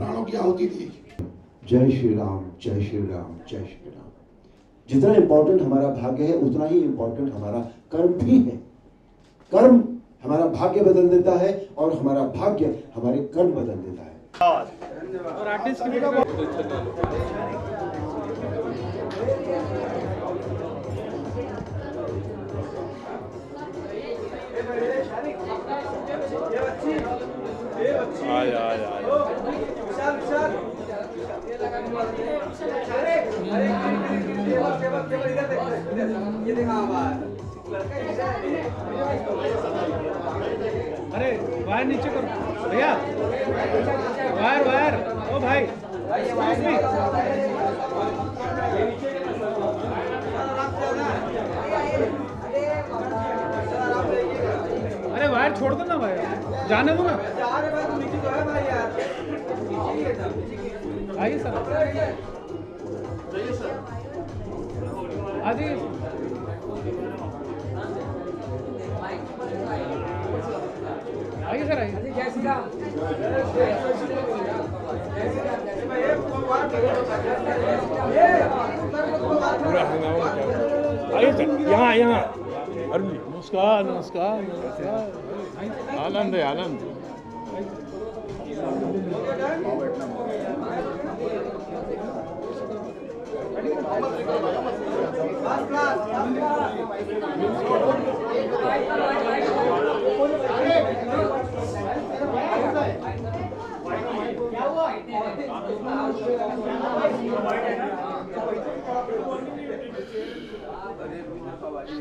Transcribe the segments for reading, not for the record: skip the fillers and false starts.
प्राणों की आहुति दी। जय श्री राम, जय श्री राम, जय श्री राम। जितना इंपॉर्टेंट हमारा भाग्य है उतना ही इंपॉर्टेंट हमारा कर्म भी है। कर्म हमारा भाग्य बदल देता है और हमारा भाग्य हमारे कर्म बदल देता है। और आर्टिस्ट की अरे वायर नीचे करो भैया, वायर वायर, ओ भाई अरे वायर छोड़ दो ना भाई, जाने दो ना। आइए सर, आ जाइए। आइए सर, आइए। जय श्री राम। आइए सर, यहाँ अरुण जी, नमस्कार नमस्कार नमस्कार। आनंद है, आनंद।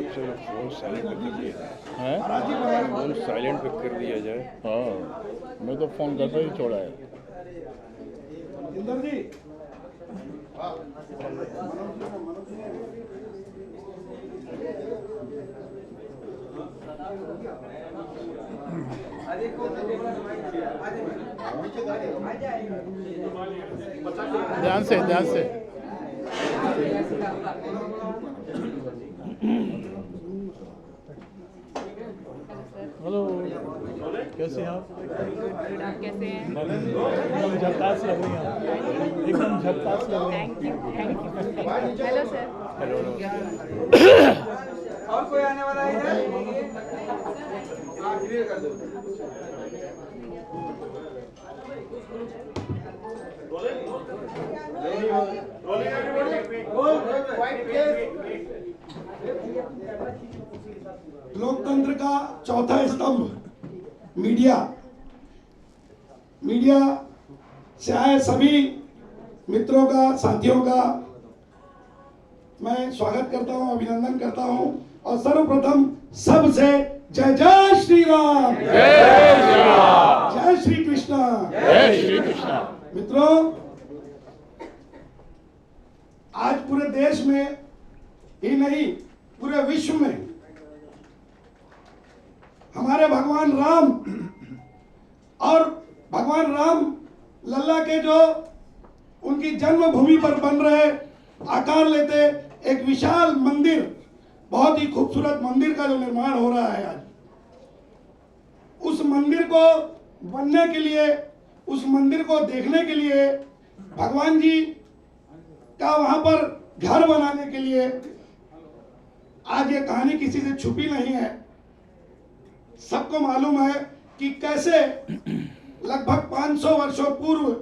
सबसे फोन साइलेंट पे कर दिया है, फोन साइलेंट पे कर दिया जाए। हाँ, मैं तो फोन करता ही छोड़ा है। इंदर जी, ध्यान से, ध्यान से। हेलो, कैसे हैं आप? आप कैसे हैं? एकदम झकास लग रही हैं, एकदम झकास लग रही हैं। Thank you. Hello sir. Hello. और कोई आने वाला है इधर? क्लियर कर दो। लोकतंत्र का चौथा स्तंभ मीडिया। मीडिया से आए सभी मित्रों का, साथियों का मैं स्वागत करता हूं, अभिनंदन करता हूं और सर्वप्रथम सबसे जय जय श्री राम, जय श्री राम, जय श्री कृष्णा, जय श्री कृष्णा। मित्रों, आज पूरे देश में ही नहीं पूरे विश्व में हमारे भगवान राम और भगवान राम लल्ला के जो उनकी जन्मभूमि पर बन रहे आकार लेते एक विशाल मंदिर, बहुत ही खूबसूरत मंदिर का जो निर्माण हो रहा है आज, उस मंदिर को बनने के लिए, उस मंदिर को देखने के लिए, भगवान जी का वहां पर घर बनाने के लिए, आज ये कहानी किसी से छुपी नहीं है। सबको मालूम है कि कैसे लगभग 500 वर्षों पूर्व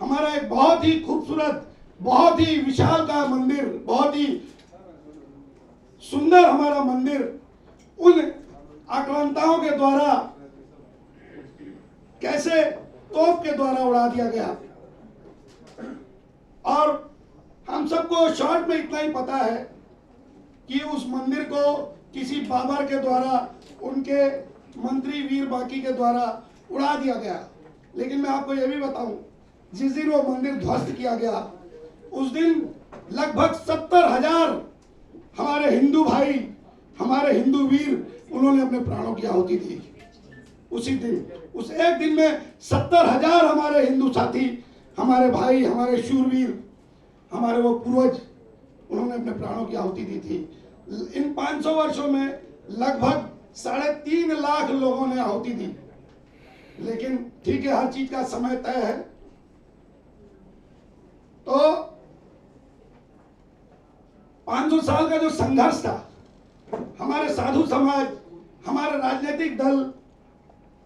हमारा एक बहुत ही खूबसूरत, बहुत ही विशाल का मंदिर, बहुत ही सुंदर हमारा मंदिर उन आक्रांताओं के द्वारा कैसे तोप के द्वारा उड़ा दिया गया। और हम सबको शॉर्ट में इतना ही पता है कि उस मंदिर को किसी बाबर के द्वारा, उनके मंत्री वीर बाकी के द्वारा उड़ा दिया गया। लेकिन मैं आपको यह भी बताऊं, जिस दिन वो मंदिर ध्वस्त किया गया उस दिन लगभग 70,000 हमारे हिंदू भाई, हमारे हिंदू वीर, उन्होंने अपने प्राणों की आहुति दी। उसी दिन, उस एक दिन में 70,000 हमारे हिंदू साथी, हमारे भाई, हमारे शूरवीर, हमारे वो पूर्वज, उन्होंने अपने प्राणों की आहुति दी थी। इन 500 वर्षों में लगभग 3.5 लाख लोगों ने आहुति दी। लेकिन ठीक है, हर चीज का समय तय है। तो 500 साल का जो संघर्ष था, हमारे साधु समाज, हमारे राजनीतिक दल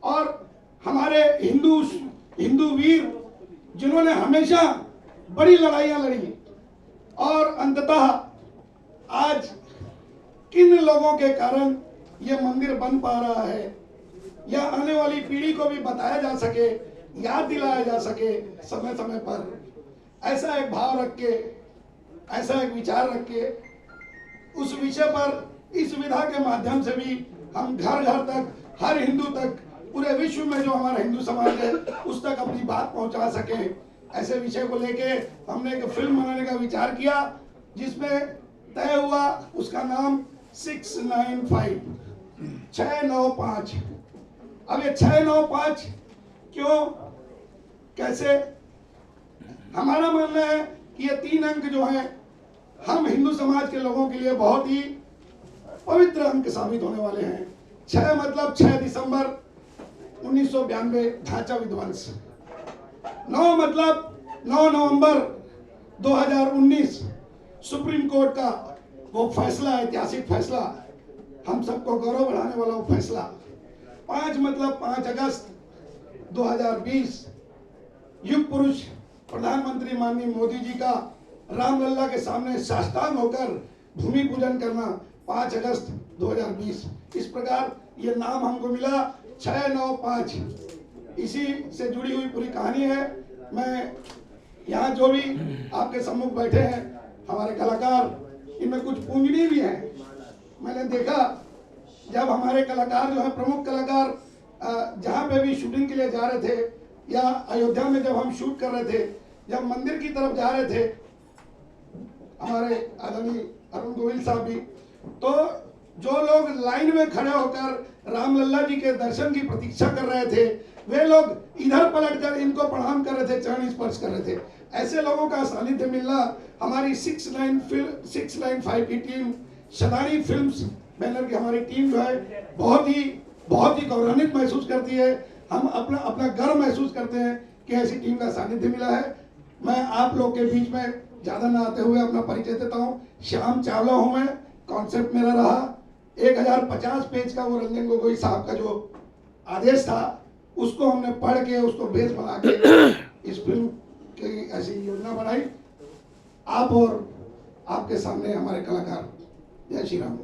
और हमारे हिंदू वीर, जिन्होंने हमेशा बड़ी लड़ाइयां लड़ी, और अंततः आज किन लोगों के कारण ये मंदिर बन पा रहा है, या आने वाली पीढ़ी को भी बताया जा सके, याद दिलाया जा सके समय समय पर, ऐसा एक भाव रख के, ऐसा एक विचार रख के, उस विषय पर इस विधा के माध्यम से भी हम घर घर तक, हर हिंदू तक, पूरे विश्व में जो हमारा हिंदू समाज है उस तक अपनी बात पहुंचा सके, ऐसे विषय को लेके हमने एक फिल्म बनाने का विचार किया, जिसमें तय हुआ उसका नाम 695 695। अब ये 695 क्यों, कैसे? हमारा मानना है कि ये 3 अंक जो हैं, हम हिंदू समाज के लोगों के लिए बहुत ही पवित्र अंक साबित होने वाले हैं। 6 मतलब 6 दिसंबर 1992 ढांचा विध्वंस। 9 मतलब 9 नवंबर 2019 सुप्रीम कोर्ट का वो फैसला, ऐतिहासिक फैसला, हम सबको गौरव बढ़ाने वाला वो फैसला। 5 मतलब 5 अगस्त 2020 युग पुरुष प्रधानमंत्री माननीय मोदी जी का रामलला के सामने साष्टांग होकर भूमि पूजन करना, 5 अगस्त 2020। इस प्रकार ये नाम हमको मिला 695। इसी से जुड़ी हुई पूरी कहानी है। मैं यहाँ जो भी आपके सम्मुख बैठे हैं हमारे कलाकार, इनमें कुछ पूंजनी भी हैं। मैंने देखा जब हमारे कलाकार जो है, प्रमुख कलाकार जहाँ पे भी शूटिंग के लिए जा रहे थे, या अयोध्या में जब हम शूट कर रहे थे, जब मंदिर की तरफ जा रहे थे हमारे आदरणीय अरुण गोविल साहब भी, तो जो लोग लाइन में खड़े होकर रामलला जी के दर्शन की प्रतीक्षा कर रहे थे, वे लोग इधर पलटकर इनको प्रणाम कर रहे थे, चरण स्पर्श कर रहे थे। ऐसे लोगों का सानिध्य मिलना हमारी 695 की टीम, शदानी फिल्म्स बैनर की हमारी टीम जो है बहुत ही गौरवान्वित महसूस करती है। हम अपना गर्व महसूस करते हैं कि ऐसी टीम का सानिध्य मिला है। मैं आप लोग के बीच में ज्यादा ना आते हुए अपना परिचय देता हूँ। श्याम चावला हूँ मैं। कॉन्सेप्ट मेरा रहा 1050 पेज का वो रंजन गोगोई साहब का जो आदेश था, उसको हमने पढ़ के, उसको बेस बना के इस फिल्म की ऐसी योजना बनाई। आप और आपके सामने हमारे कलाकार। जय श्री राम।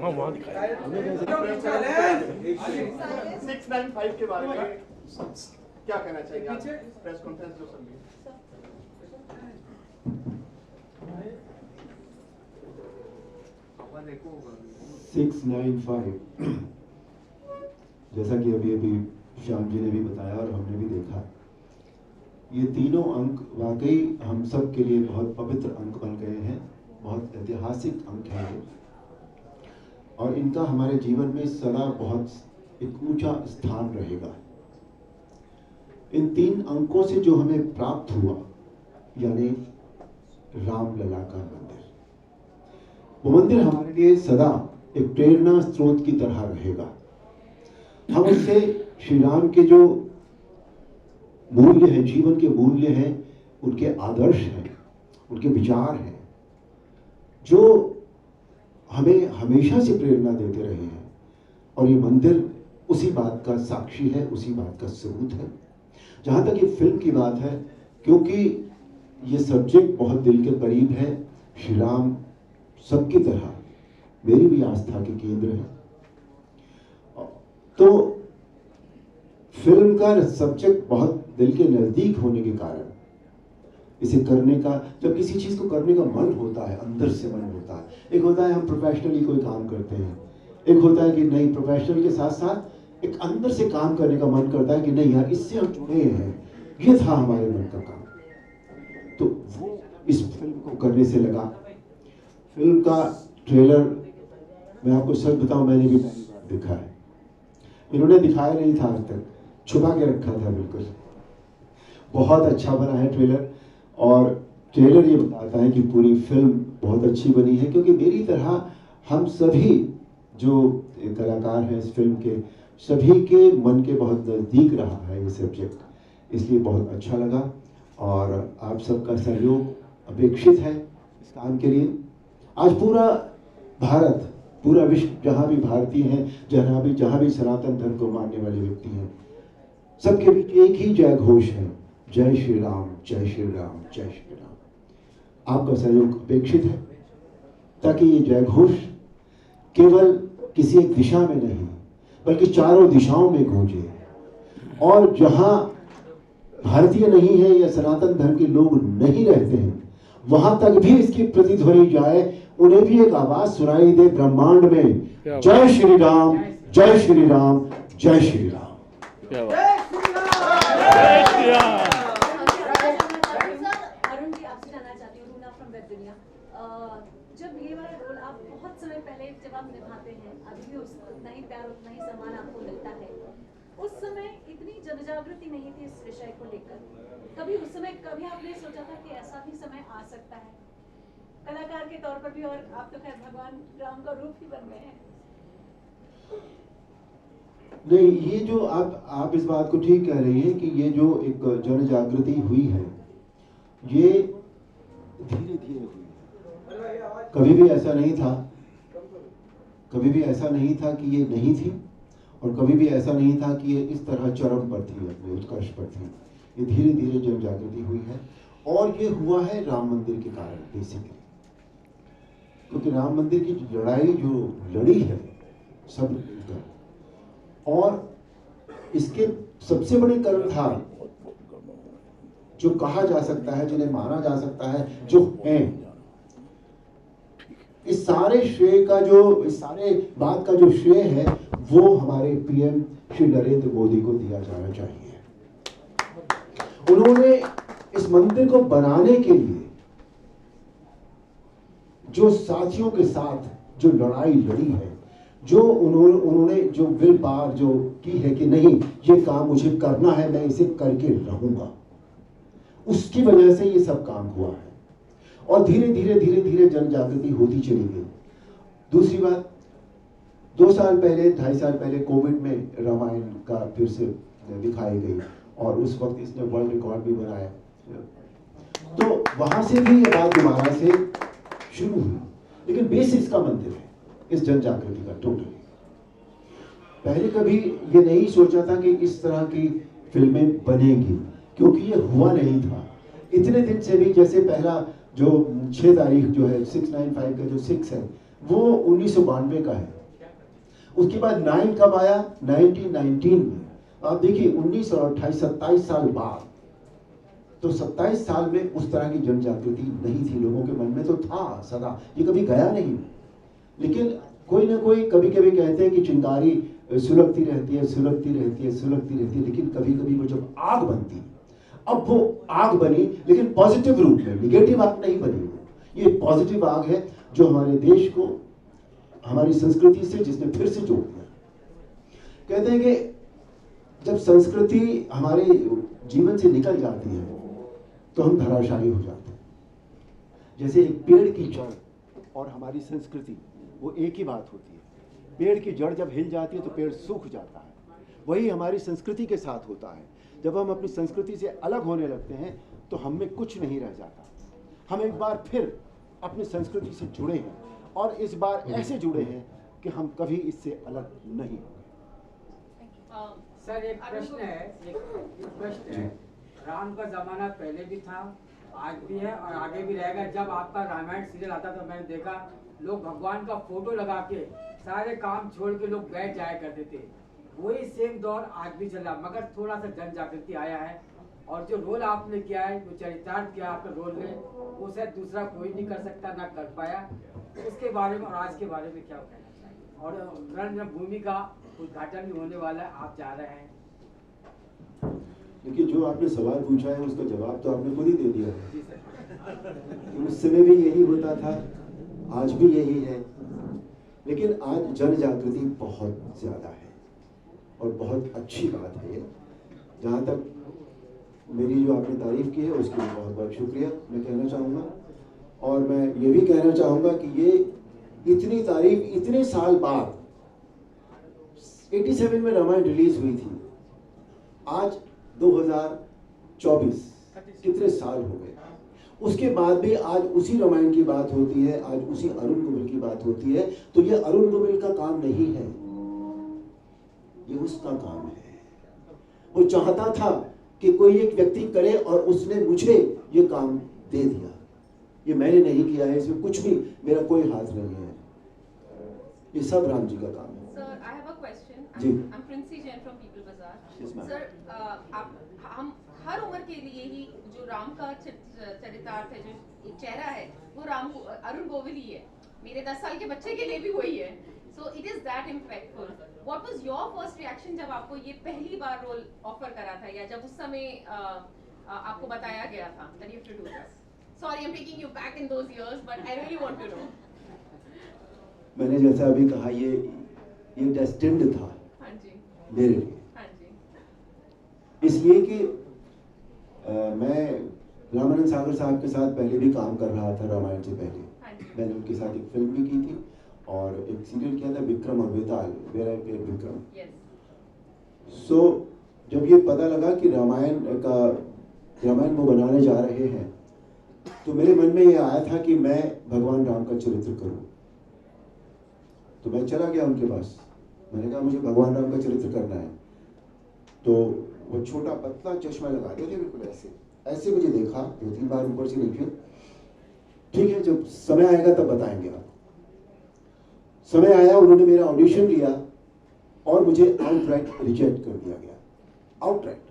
हाँ वहाँ दिखाया 695 के बारे में क्या कहना चाहिए आप? प्रेस कॉन्फ्रेंस जो सब 695 जैसा कि अभी श्याम जी ने भी बताया और हमने भी देखा, ये तीनों अंक वाकई हम सब के लिए बहुत पवित्र अंक बन गए हैं, बहुत ऐतिहासिक अंक हैं ये, और इनका हमारे जीवन में सदा बहुत एक ऊंचा स्थान रहेगा। इन 3 अंकों से जो हमें प्राप्त हुआ, यानी रामलला का मंदिर, वो मंदिर हमारे लिए सदा एक प्रेरणा स्रोत की तरह रहेगा। हम उससे श्री राम के जो मूल्य हैं, जीवन के मूल्य हैं, उनके आदर्श हैं, उनके विचार हैं, जो हमें हमेशा से प्रेरणा देते रहे हैं, और ये मंदिर उसी बात का साक्षी है, उसी बात का सबूत है। जहाँ तक ये फिल्म की बात है, क्योंकि ये सब्जेक्ट बहुत दिल के करीब है, श्री राम सबकी तरह मेरी भी आस्था के केंद्र है, तो फिल्म का सब्जेक्ट बहुत दिल के नज़दीक होने के कारण इसे करने का, जब किसी चीज़ को करने का मन होता है, अंदर से मन होता है, एक होता है हम प्रोफेशनली कोई काम करते हैं, एक होता है कि नहीं प्रोफेशनल के साथ साथ एक अंदर से काम करने का मन करता है कि नहीं यार इससे हम जुड़े हैं, ये था हमारे मन का काम, तो वो इस फिल्म को करने से लगा। फिल्म का ट्रेलर मैं आपको सच बताऊं, मैंने भी पहली बार देखा है, इन्होंने दिखाया नहीं था आज तक, छुपा के रखा था बिल्कुल। बहुत अच्छा बना है ट्रेलर, और ट्रेलर ये बताता है कि पूरी फिल्म बहुत अच्छी बनी है, क्योंकि मेरी तरह हम सभी जो कलाकार हैं इस फिल्म के, सभी के मन के बहुत नज़दीक रहा है ये सब्जेक्ट, इसलिए बहुत अच्छा लगा। और आप सबका सहयोग अपेक्षित है इस काम के लिए। आज पूरा भारत, पूरा विश्व, जहाँ भी भारतीय हैं, जहाँ भी सनातन धर्म को मानने वाले व्यक्ति हैं, सबके बीच एक ही जय घोष है, जय श्री राम, जय श्री राम, जय श्री राम। आपका सहयोग अपेक्षित है ताकि ये जय घोष केवल किसी एक दिशा में नहीं बल्कि चारों दिशाओं में गूंजे, और जहां भारतीय नहीं है या सनातन धर्म के लोग नहीं रहते हैं वहां तक भी इसकी प्रतिध्वनि जाए, उन्हें भी एक आवाज सुनाई दे ब्रह्मांड में, जय श्री राम, जय श्री राम, जय श्री राम। क्या बात। जय श्री राम। अरुण जी, आपसे जानना चाहती हूँ, रूना फ्रॉम वेब दुनिया। जब ये वाला रोल आप बहुत समय पहले जब आप निभाते हैं, अभी भी उतना ही प्यार उतना ही सम्मान आपको मिलता है, उस समय इतनी जनजागृति नहीं थी इस विषय को लेकर। कभी उस समय कभी आपने सोचा था कि ऐसा भी समय आ सकता है कलाकार के तौर पर भी, और आप तो खैर भगवान राम का रूप ही बन गए हैं। नहीं, ये जो आप इस बात को ठीक कह रही हैं कि ये जो एक जन जागृति हुई है, ये धीरे धीरे हुई है। कभी भी ऐसा नहीं था, कभी भी ऐसा नहीं था कि ये नहीं थी, और कभी भी ऐसा नहीं था कि ये इस तरह चरम पर थी, अपने उत्कर्ष पर थी। ये धीरे धीरे जन जागृति हुई है, और ये हुआ है राम मंदिर के कारण बेसिकली, क्योंकि राम मंदिर की लड़ाई जो लड़ी है सब मिलकर, और इसके सबसे बड़े कर्म था जो कहा जा सकता है, जिन्हें माना जा सकता है, जो हैं, इस सारे श्रेय का जो, इस सारे बात का जो श्रेय है वो हमारे पीएम श्री नरेंद्र मोदी को दिया जाना चाहिए। उन्होंने इस मंदिर को बनाने के लिए जो साथियों के साथ जो लड़ाई लड़ी है, जो उन्होंने जो विल पावर जो की है कि नहीं ये काम मुझे करना है, मैं इसे करके रहूंगा, उसकी वजह से ये सब काम हुआ है। और धीरे धीरे जन जागृति होती चली गई। दूसरी बात, 2 साल पहले 2.5 साल पहले कोविड में रामायण का फिर से दिखाई गई, और उस वक्त इसने वर्ल्ड रिकॉर्ड भी बनाया, तो वहां से भी ये बात दोबारा से शुरू हुई। लेकिन बेसिस का मंदिर है इस जन जागृति का टोटली। पहले कभी ये नहीं सोचा था कि इस तरह की फिल्में बनेंगी, क्योंकि ये हुआ नहीं था इतने दिन से भी। जैसे पहला जो 6 तारीख जो है 695 का जो 6 है वो 1992 का है। उसके बाद 9 कब आया? 1919 में। आप देखिए 19 और 28 27 साल बाद, तो 27 साल में उस तरह की जन जागृति नहीं थी लोगों के मन में, तो था सदा, ये कभी गया नहीं। लेकिन कोई ना कोई कभी कभी कहते हैं कि चिंगारी सुलगती रहती है, सुलगती रहती है, सुलगती रहती है, लेकिन कभी कभी वो जब आग बनती है, अब वो आग बनी लेकिन पॉजिटिव रूप में, निगेटिव आग नहीं बनी। ये पॉजिटिव आग है जो हमारे देश को हमारी संस्कृति से जिसने फिर से जोड़ दिया। कहते हैं कि जब संस्कृति हमारे जीवन से निकल जाती है तो हम धराशायी हो जाते हैं। जैसे एक पेड़ की जड़ और हमारी संस्कृति वो एक ही बात होती है। पेड़ की जड़ जब हिल जाती है तो पेड़ सूख जाता है। वही हमारी संस्कृति के साथ होता है। जब हम अपनी संस्कृति से अलग होने लगते हैं तो हम में कुछ नहीं रह जाता। हम एक बार फिर अपनी संस्कृति से जुड़े हैं, और इस बार ऐसे जुड़े हैं कि हम कभी इससे अलग नहीं होंगे। सर एक प्रश्न है, राम का जमाना पहले भी था, आज भी है और आगे भी रहेगा। जब आपका रामायण सीरियल आता तो मैंने देखा लोग भगवान का फोटो लगा के सारे काम छोड़ के लोग बैठ जाया करते थे। वही सेम दौर आज भी चला, मगर थोड़ा सा जन जागृति आया है। और जो रोल आपने किया है, जो चरितार्थ किया आपने रोल में, वो शायद दूसरा कोई नहीं कर सकता, ना कर पाया। उसके बारे में और आज के बारे में क्या कहना चाहिए? और रणभूमि का उद्घाटन भी होने वाला है, आप जा रहे हैं। देखिए, जो आपने सवाल पूछा है उसका जवाब तो आपने खुद ही दे दिया है। उस समय भी यही होता था, आज भी यही है। लेकिन आज जन जागृति बहुत ज़्यादा है और बहुत अच्छी बात है ये। जहाँ तक मेरी जो आपने तारीफ की है उसके लिए बहुत बहुत शुक्रिया मैं कहना चाहूँगा। और मैं ये भी कहना चाहूँगा कि ये इतनी तारीफ इतने साल बाद 87 में रामायण रिलीज हुई थी, आज 2024 कितने साल हो गए। उसके बाद भी आज उसी रामायण की बात होती है, आज उसी अरुण गोविल की बात होती है। तो ये अरुण गोविल का काम नहीं है, ये उसका काम है। वो चाहता था कि कोई एक व्यक्ति करे और उसने मुझे ये काम दे दिया। ये मैंने नहीं किया है, इसमें कुछ भी मेरा कोई हाथ नहीं है, ये सब राम जी का काम है। Sir, I have a question. Ji. I'm Princey Jain from People Bazaar. Yes, ma'am. Sir, हम हर उम्र के लिए ही जो राम का चरितार्थ है, जो चेहरा है, वो अरुण गोविल ही है। मेरे 10 साल के बच्चे के लिए भी वही है। So it is that impactful. What was your first reaction जब आपको ये पहली बार रोल ऑफर करा था, या जब उस समय आपको बताया गया था that you have to do this? Sorry, I'm taking you back in those years, but I really want to know. मैंने जैसा अभी कहा, ये डेस्टिन्ड था हाँ जी, मेरे लिए, हाँ जी, इसलिए कि मैं रामानंद सागर साहब के साथ पहले भी काम कर रहा था। रामायण से पहले हाँ जी। मैंने उनके साथ एक फिल्म भी की थी और एक सीरियल किया था, विक्रम और Betal, where I played Vikram. Yes. So जब ये पता लगा कि रामायण वो बनाने जा रहे हैं, तो मेरे मन में ये आया था कि मैं भगवान राम का चरित्र करूं। तो मैं चला गया उनके पास, मैंने कहा मुझे भगवान राम का चरित्र करना है। तो वो छोटा पतला चश्मा लगा थे, बिल्कुल ऐसे ऐसे मुझे देखा, 2-3 बार ऊपर से देखे। ठीक है, जब समय आएगा तब बताएंगे आप। समय आया, उन्होंने मेरा ऑडिशन लिया और मुझे आउटराइट रिजेक्ट कर दिया गया। आउटराइट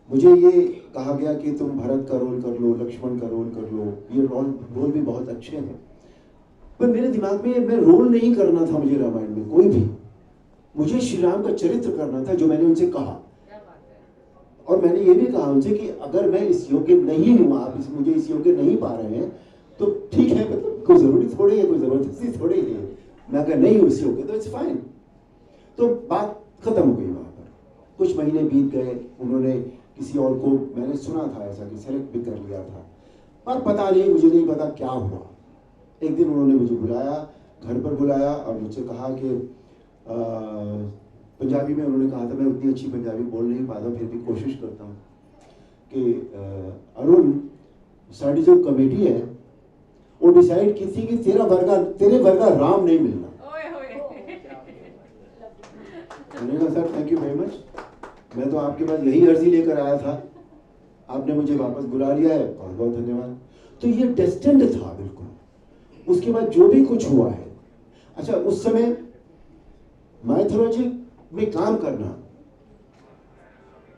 मुझे ये कहा गया कि तुम भरत का रोल कर लो, लक्ष्मण का रोल कर लो, ये रोल भी बहुत अच्छे हैं, पर मेरे दिमाग में मैं रोल नहीं करना था मुझे रामायण में कोई भी। मुझे श्री राम का चरित्र करना था, जो मैंने उनसे कहा। और मैंने ये भी कहा उनसे कि अगर मैं इस योग्य नहीं हूँ, आप मुझे इस योग्य नहीं पा रहे हैं, तो ठीक है, मतलब कोई जरूरी थोड़ी है, कोई जबरदस्ती थोड़ी है। मैं अगर नहीं हूँ इस योग्य तो इट्स फाइन। तो बात खत्म हो गई वहां पर। कुछ महीने बीत गए, उन्होंने किसी और को, मैंने सुना था ऐसा कि सेलेक्ट भी कर लिया था, पर पता नहीं, मुझे नहीं पता क्या हुआ। एक दिन उन्होंने मुझे बुलाया, घर पर बुलाया और मुझसे कहा कि पंजाबी में उन्होंने कहा था, मैं उतनी अच्छी पंजाबी बोल नहीं पाता, फिर भी कोशिश करता हूँ, कि अरुण, साड़ी जो कमेटी है वो डिसाइड की थी कि तेरे वर्गा राम नहीं मिलना। मैंने कहा sir thank you very much, मैं तो आपके पास यही अर्जी लेकर आया था, आपने मुझे वापस बुला लिया है, बहुत बहुत धन्यवाद। तो ये डेस्टिन्ड था बिल्कुल। उसके बाद जो भी कुछ हुआ है, अच्छा उस समय माइथोलॉजी में काम करना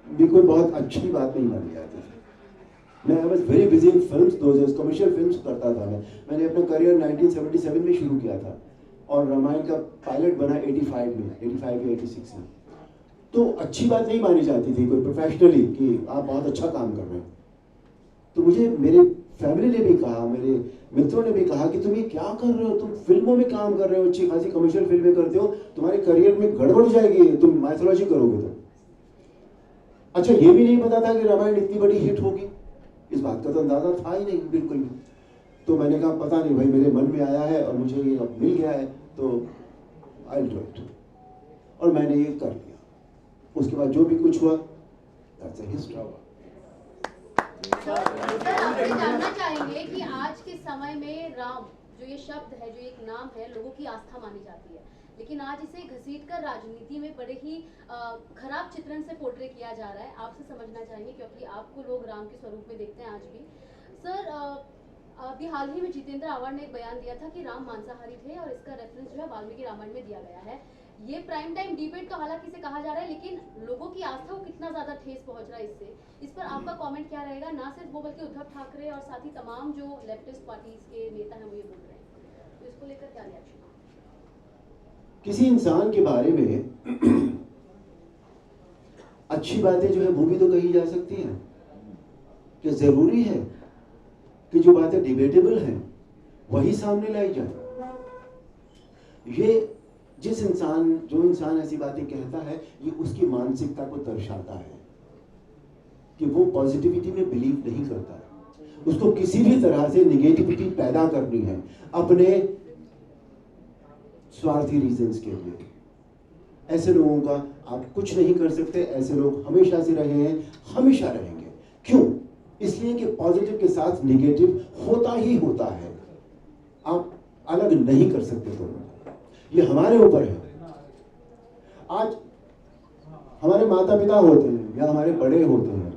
भी कोई बहुत अच्छी बात नहीं मानी जाती थी। मैं I was very busy in films, those commercial films करता था मैंने अपना करियर 1977 में शुरू किया था और रामायण का पायलट बना 85 या 86 में। तो अच्छी बात नहीं मानी जाती थी कोई प्रोफेशनली कि आप बहुत अच्छा काम कर रहे हैं। तो मुझे मेरे फैमिली ने भी कहा, मेरे मित्रों ने भी कहा कि तुम ये क्या कर रहे हो, तुम फिल्मों में काम कर रहे हो, अच्छी खासी कमर्शियल फिल्में करते हो, तुम्हारे करियर में गड़बड़ हो जाएगी, तुम माइथोलॉजी करोगे तो। अच्छा ये भी नहीं पता था कि रामायण इतनी बड़ी हिट होगी, इस बात का तो अंदाजा था ही नहीं बिल्कुल भी। तो मैंने कहा पता नहीं भाई, मेरे मन में आया है और मुझे ये अब मिल गया है तो आई विल डू इट, और मैंने ये कर लिया। उसके बाद जो भी कुछ हुआ दैट्स अ हिस्ट्री। सर आपसे जानना चाहेंगे कि आज के समय में राम जो ये शब्द है, जो एक नाम है, लोगों की आस्था मानी जाती है, लेकिन आज इसे घसीटकर राजनीति में बड़े ही खराब चित्रण से पोर्ट्रे किया जा रहा है। आपसे समझना चाहेंगे क्योंकि आपको लोग राम के स्वरूप में देखते हैं आज भी। सर अभी हाल ही में जितेंद्र आव्हाड ने एक बयान दिया था कि राम मांसाहारी थे और इसका रेफरेंस जो है वाल्मीकि रामायण में दिया गया है। ये प्राइम टाइम डिबेट तो हालांकि इसे कहा जा रहा है, लेकिन लोगों की आस्था को कितना ज्यादा ठेस पहुंच रहा है इससे, इस पर आपका कमेंट क्या रहेगा? ना सिर्फ वो बल्कि उद्धव ठाकरे और साथ ही तमाम जो लेफ्टिस्ट पार्टीज के नेता हैं वो ये बोल रहे हैं, तो इसको लेकर क्या रिएक्शन? किसी इंसान के बारे में अच्छी बातें जो है वो भी तो कही जा सकती हैं। क्या जरूरी है कि जो बातें डिबेटेबल हैं वही सामने लाई जाए? ये जो इंसान ऐसी बातें कहता है, ये उसकी मानसिकता को दर्शाता है कि वो पॉजिटिविटी में बिलीव नहीं करता है। उसको किसी भी तरह से निगेटिविटी पैदा करनी है अपने स्वार्थी रीजंस के लिए। ऐसे लोगों का आप कुछ नहीं कर सकते। ऐसे लोग हमेशा से रहे हैं, हमेशा रहेंगे। क्यों? इसलिए कि पॉजिटिव के साथ नेगेटिव होता ही होता है, आप अलग नहीं कर सकते दोनों। ये हमारे ऊपर है। आज हमारे माता पिता होते हैं या हमारे बड़े होते हैं,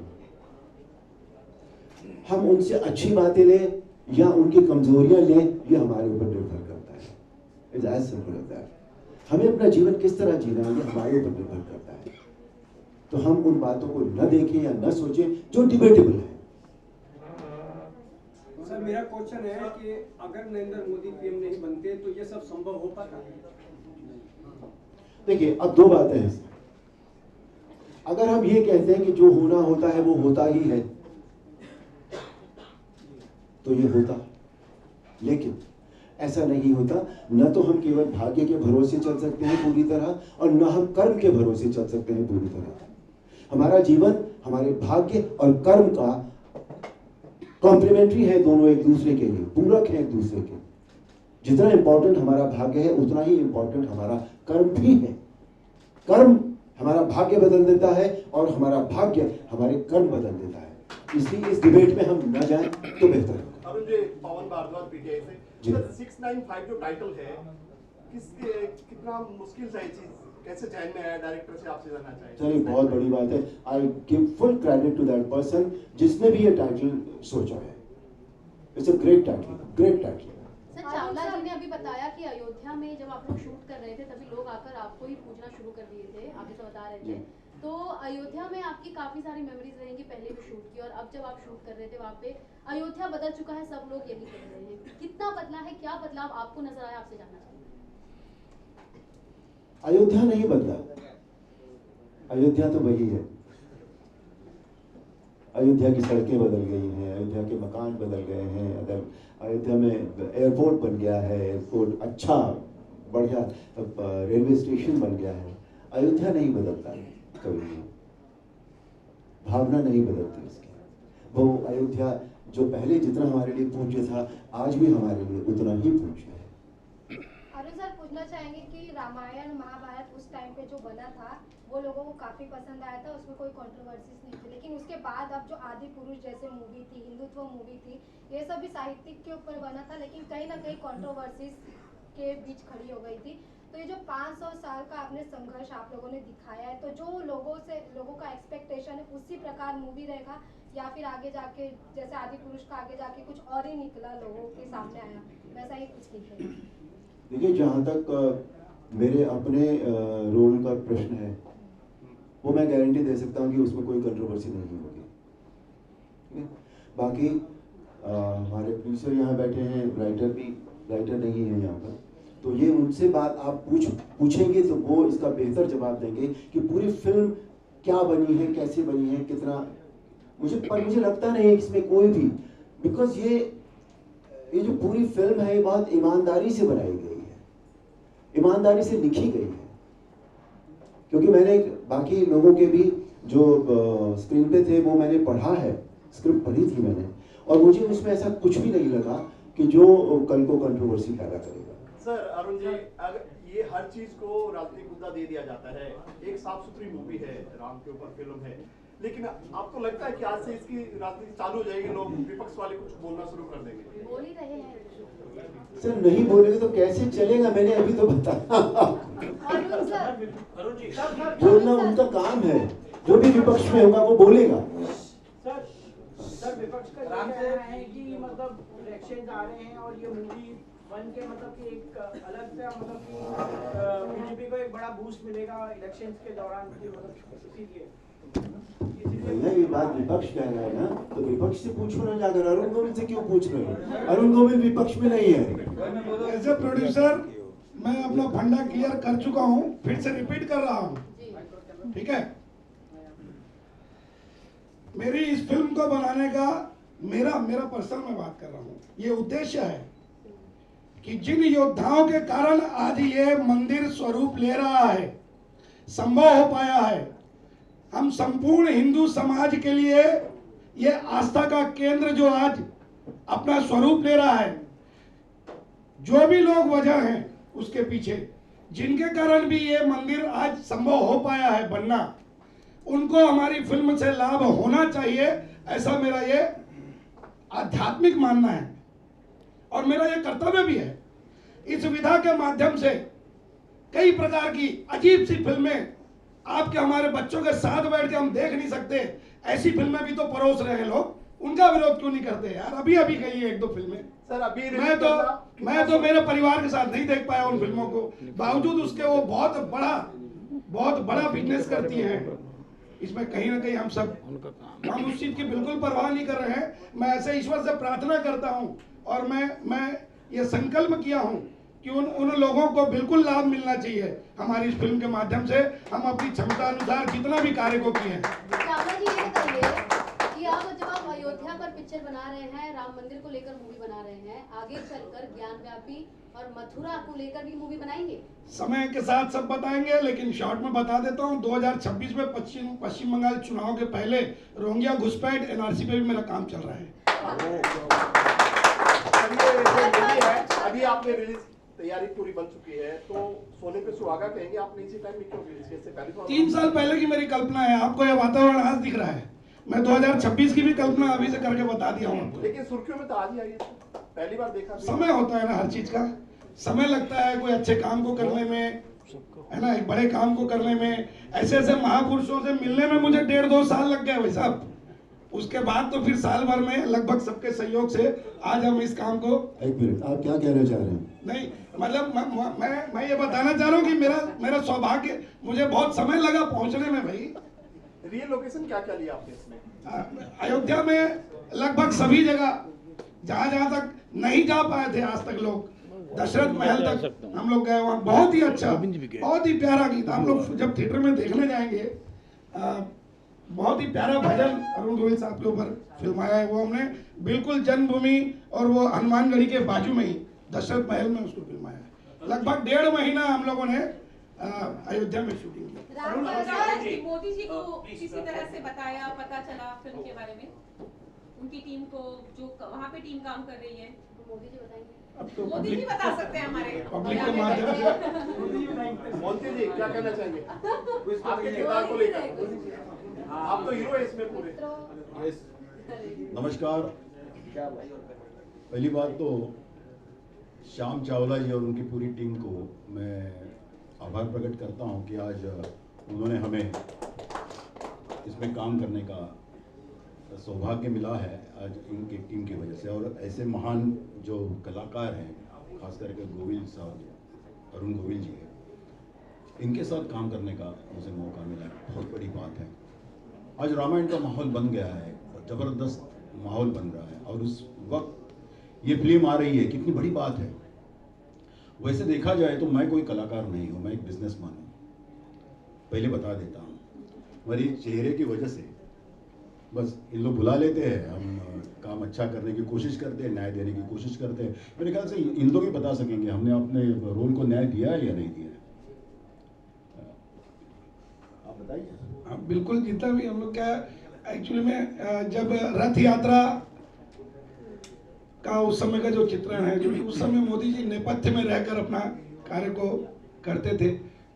हम उनसे अच्छी बातें लें या उनकी कमजोरियां लें, ये हमारे ऊपर निर्भर करता है। It's as simple as that. हमें अपना जीवन किस तरह जीना है, ये हमारे ऊपर निर्भर करता है। तो हम उन बातों को न देखें या न सोचें जो डिबेटेबल है। सर, मेरा क्वेश्चन है कि अगर नरेंद्र मोदी पीएम नहीं बनते तो ये सब संभव हो पाता? देखिए, अब दो बातें हैं। अगर हम ये कहते हैं कि जो होना होता है वो होता ही है, तो ये होता, लेकिन ऐसा नहीं होता। न तो हम केवल भाग्य के भरोसे चल सकते हैं पूरी तरह, और न हम कर्म के भरोसे चल सकते हैं पूरी तरह। हमारा जीवन हमारे भाग्य और कर्म का कॉम्प्लीमेंट्री है, दोनों एक दूसरे के लिए पूरक है एक दूसरे के। जितना इंपॉर्टेंट हमारा भाग्य है उतना ही इंपॉर्टेंट हमारा कर्म भी है। कर्म हमारा भाग्य बदल देता है और हमारा भाग्य हमारे कर्म बदल देता है। इसलिए इस डिबेट में हम न जाएं तो बेहतर है। अरुण जी, पवन भारद्वाज पीटीआई से। सर, 695 जो टाइटल है, कितना मुश्किल है ये चीज, कैसे चयन में आया? डायरेक्टर से आपसे जानना चाहिए। चलिए, बहुत बड़ी बात है। I give full credit to that person जिसने भी ये टाइटल सोचा है। It's a great title, great title. Sir, Chawla ji ने अभी बताया कि अयोध्या में जब आप लोग शूट कर रहे थे तभी लोग आकर आपको ही पूछना शुरू कर दिए थे, आप जैसा बता रहे थे। तो अयोध्या में आपकी काफी सारी मेमोरीज रहेंगी पहले भी शूट की, और अब जब आप शूट कर रहे थे वहाँ पे अयोध्या बदल चुका है, सब लोग यही कह रहे हैं। कितना बदला है, क्या बदलाव आपको नजर आया, आपसे जानना चाहिए। अयोध्या नहीं बदला, अयोध्या तो वही है। अयोध्या की सड़कें बदल गई हैं, अयोध्या के मकान बदल गए हैं, अयोध्या में एयरपोर्ट बन गया है, एयरपोर्ट अच्छा बढ़िया रेलवे स्टेशन बन गया है। अयोध्या नहीं बदलता है कभी भी, भावना नहीं बदलती इसकी। वो अयोध्या जो पहले जितना हमारे लिए पूज्य था, आज भी हमारे लिए उतना ही पूज्य है। अरुण सर, पूछना चाहेंगे कि रामायण महाभारत उस टाइम पे जो बना था वो लोगों को काफी पसंद आया था, उसमें कोई कंट्रोवर्सीज नहीं थी, लेकिन उसके बाद अब जो आदि पुरुष जैसे मूवी थी, हिंदुत्व मूवी थी, ये सब भी साहित्यिक के ऊपर बना था, लेकिन कहीं ना कहीं कंट्रोवर्सीज के बीच खड़ी हो गई थी। तो ये जो 500 साल का आपने संघर्ष आप लोगों ने दिखाया है, तो जो लोगों का एक्सपेक्टेशन है उसी प्रकार मूवी रहेगा, या फिर आगे जाके जैसे आदि पुरुष का आगे जाके कुछ और ही निकला, लोगों के सामने आया, वैसा ही कुछ निकलेगा? देखिए, जहाँ तक मेरे अपने रोल का प्रश्न है, वो मैं गारंटी दे सकता हूँ कि उसमें कोई कंट्रोवर्सी नहीं होगी। ठीक है, बाकी हमारे प्रोड्यूसर यहाँ बैठे हैं, राइटर नहीं है यहाँ पर, तो ये उनसे बात आप पूछेंगे तो वो इसका बेहतर जवाब देंगे कि पूरी फिल्म क्या बनी है, कैसे बनी है, कितना। मुझे लगता नहीं इसमें कोई भी, बिकॉज ये जो पूरी फिल्म है ये बहुत ईमानदारी से बनाई गई है, ईमानदारी से लिखी गई है। क्योंकि मैंने बाकी लोगों के भी जो स्क्रीन पे थे वो मैंने पढ़ा है, स्क्रिप्ट पढ़ी थी मैंने, और मुझे उसमें ऐसा कुछ भी नहीं लगा कि जो कल को कंट्रोवर्सी पैदा करेगा। सर, अरुण जी, अगर ये हर चीज को राजनीतिक मुद्दा दे दिया जाता है, एक साफ सुथरी मूवी है, राम के ऊपर फिल्म है, लेकिन आपको लगता है कि आज से इसकी राजनीति चालू हो जाएगी, लोग विपक्ष वाले कुछ बोलना शुरू कर देंगे? बोल ही रहे हैं सर, नहीं बोलेंगे तो कैसे चलेगा? मैंने अभी तो बताया। बोलना उनका काम है, जो भी विपक्ष में होगा वो बोलेगा। सर, विपक्ष का ये कहना है कि मतलब इलेक्शन आ रहे हैं और ये मूवी बन के मतलब कि एक अलग से मतलब कि बीजेपी को एक बड़ा बूस्ट मिलेगा इलेक्शंस के दौरान, मतलब इसीलिए भैया ये बात विपक्ष कह रहा है ना, तो विपक्ष से पूछो ना जाकर, अरुण गोविल से क्यों पूछ रहे हो? अरुण गोविल विपक्ष में नहीं है। एज ए प्रोड्यूसर मैं अपना फंडा क्लियर कर चुका हूं, फिर से रिपीट कर रहा हूं। ठीक है, मेरी इस फिल्म को बनाने का मेरा पर्सनल मैं बात कर रहा हूं, ये उद्देश्य है कि जिन योद्धाओं के कारण आज ये मंदिर स्वरूप ले रहा है, संभव हो पाया है, हम संपूर्ण हिंदू समाज के लिए ये आस्था का केंद्र जो आज अपना स्वरूप ले रहा है, जो भी लोग वजह हैं उसके पीछे, जिनके कारण भी ये मंदिर आज संभव हो पाया है बनना, उनको हमारी फिल्म से लाभ होना चाहिए, ऐसा मेरा ये आध्यात्मिक मानना है और मेरा ये कर्तव्य भी है। इस विधा के माध्यम से कई प्रकार की अजीब सी फिल्में आपके हमारे बच्चों के साथ बैठ के हम देख नहीं सकते, ऐसी फिल्में भी तो परोस रहे हैं लोग, उनका विरोध क्यों नहीं करते यार? अभी गई है 1-2 फिल्में सर। अभी मैं तो मेरे परिवार के साथ नहीं देख पाया उन फिल्मों को, बावजूद उसके वो बहुत बड़ा बिजनेस करती हैं। इसमें कहीं ना कहीं हम उस चीज की बिल्कुल परवाह नहीं कर रहे हैं। मैं ऐसे ईश्वर से प्रार्थना करता हूं और मैं ये संकल्प किया हूं कि उन लोगों को बिल्कुल लाभ मिलना चाहिए। हमारी इस फिल्म के माध्यम से हम अपनी क्षमता अनुसार जितना भी कार्य को किए हैं। चावला जी, ये बताइए कि जब आप अयोध्या पर पिक्चर बना रहे हैं, राम मंदिर को लेकर मूवी बना रहे हैं, आगे चलकर ज्ञानव्यापी और मथुरा को लेकर भी मूवी बनाएंगे? समय के साथ सब बताएंगे, लेकिन शॉर्ट में बता देता हूं, 2026 में पश्चिम बंगाल चुनाव के पहले रोहिंग्या घुसपैठ एनआरसी पे भी मेरा काम चल रहा है। अभी आपने रिलीज तैयारी पूरी बन चुकी है, तो सोने पे सुहागा कहेंगे आपने इसी टाइम में क्यों रिलीज किया? इससे पहले 3 साल पहले की मेरी कल्पना है। आपको यह वातावरण आज दिख रहा है, मैं 2026 की भी कल्पना अभी से करके बता दिया हूँ। लेकिन सुर्खियों में तो आज ही आई है, पहली बार देखा। समय होता है ना, हर चीज का समय लगता है कोई अच्छे काम को करने में, है ना, एक बड़े काम को करने में। ऐसे महापुरुषों से मिलने में मुझे 1.5-2 साल लग गए भाई साहब। उसके बाद तो फिर साल भर में लगभग सबके सहयोग से आज हम इस काम को। 1 मिनट, आप क्या कहना चाह रहे हैं? नहीं मतलब मैं ये बताना चाह रहा हूँ कि मेरा सौभाग्य, मुझे बहुत समय लगा पहुंचने में भाई। रियल लोकेशन क्या क्या लिया आपने इसमें? अयोध्या में लगभग सभी जगह जहाँ तक नहीं जा पाए थे आज तक लोग, दशरथ महल तक हम लोग गए। वहाँ बहुत ही अच्छा, बहुत ही प्यारा गीत। आप लोग जब थिएटर में देखने जाएंगे, बहुत ही प्यारा भजन अरुण गोविल साहब के ऊपर फिल्माया है। वो हमने बिल्कुल जन्मभूमि और वो हनुमानगढ़ी के बाजू में ही दशरथ महल में उसको फिल्माया है। लगभग 1.5 महीना हम लोगों ने अयोध्या में शूटिंग की। मोदी जी को किसी तरह से बताया, पता चला फिल्म के बारे में, उनकी टीम को, जो वहाँ पे टीम काम कर रही है, मोदी जी बताएंगे? अब तो मोदी जी बता सकते हैं हमारे पब्लिक के माध्यम से। मोदी जी क्या कहना चाहेंगे आपके किरदार को लेकर? आप तो हीरो है इसमें पूरे। नमस्कार। पहली बात तो श्याम चावला जी और उनकी पूरी टीम को मैं आभार प्रकट करता हूं कि आज उन्होंने हमें इसमें काम करने का सौभाग्य मिला है आज इनकी टीम की वजह से। और ऐसे महान जो कलाकार हैं, खास करके गोविल साहब, अरुण गोविल जी, इनके साथ काम करने का मुझे मौका मिला है, बहुत बड़ी बात है। आज रामायण का माहौल बन गया है, ज़बरदस्त माहौल बन रहा है और उस वक्त ये फिल्म आ रही है, कितनी बड़ी बात है। वैसे देखा जाए तो मैं कोई कलाकार नहीं हूँ, मैं एक बिजनेसमैन हूँ, पहले बता देता हूँ। मेरी चेहरे की वजह से बस इन लोग बुला लेते हैं, हम काम अच्छा करने की कोशिश करते हैं, न्याय देने की कोशिश करते हैं। मेरे ख्याल से इन लोग ही बता सकेंगे हमने अपने रोल को न्याय दिया है या नहीं दिया है। आप बताइए। हाँ बिल्कुल, जितना भी हम लोग क्या एक्चुअली में जब रथ यात्रा का उस समय का जो चित्रण है, जो उस समय मोदी जी नेपथ्य में रहकर अपना कार्य को करते थे,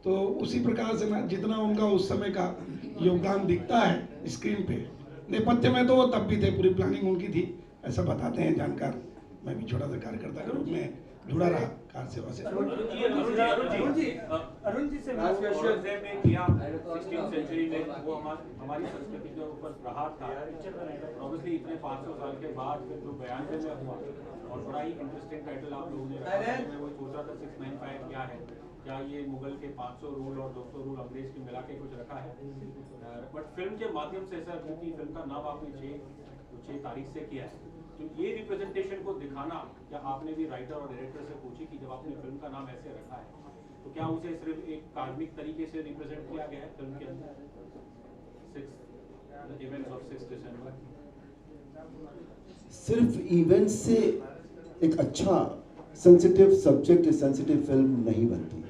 तो उसी प्रकार से ना जितना उनका उस समय का योगदान दिखता है स्क्रीन पे, नेपथ्य में तो वो तब भी थे, पूरी प्लानिंग उनकी थी, ऐसा बताते हैं जानकार। मैं भी छोटा सा कार्यकर्ता के रूप में जुड़ा रहा कार सेवा से। अरुण जी से में किया 16th सेंचुरी में, वो हमारी संस्कृति के ऊपर प्रहार था। ऑब्वियसली इतने 500 साल के बाद फिर जो 92 में हुआ, और बड़ा ही इंटरेस्टिंग टाइटल आप लोगों ने रखा। मैं वो सोच रहा था 695 क्या है, क्या ये मुगल के 500 रूल और 200 रूल अंग्रेज के मिला के कुछ रखा है। बट फिल्म के माध्यम से सर, क्योंकि फिल्म का नाम आपने 6 तारीख से किया है, तो ये रिप्रेजेंटेशन को दिखाना, क्या आपने भी राइटर और डायरेक्टर से पूछी कि जब आपने फिल्म का नाम ऐसे रखा है, तो क्या उसे सिर्फ एक कार्मिक तरीके से रिप्रेजेंट किया गया है फिल्म के अंदर? 6 इवेंट्स ऑफ 6 दिसंबर सिर्फ इवेंट्स से एक अच्छा सेंसिटिव सब्जेक्ट, सेंसिटिव फिल्म नहीं बनती।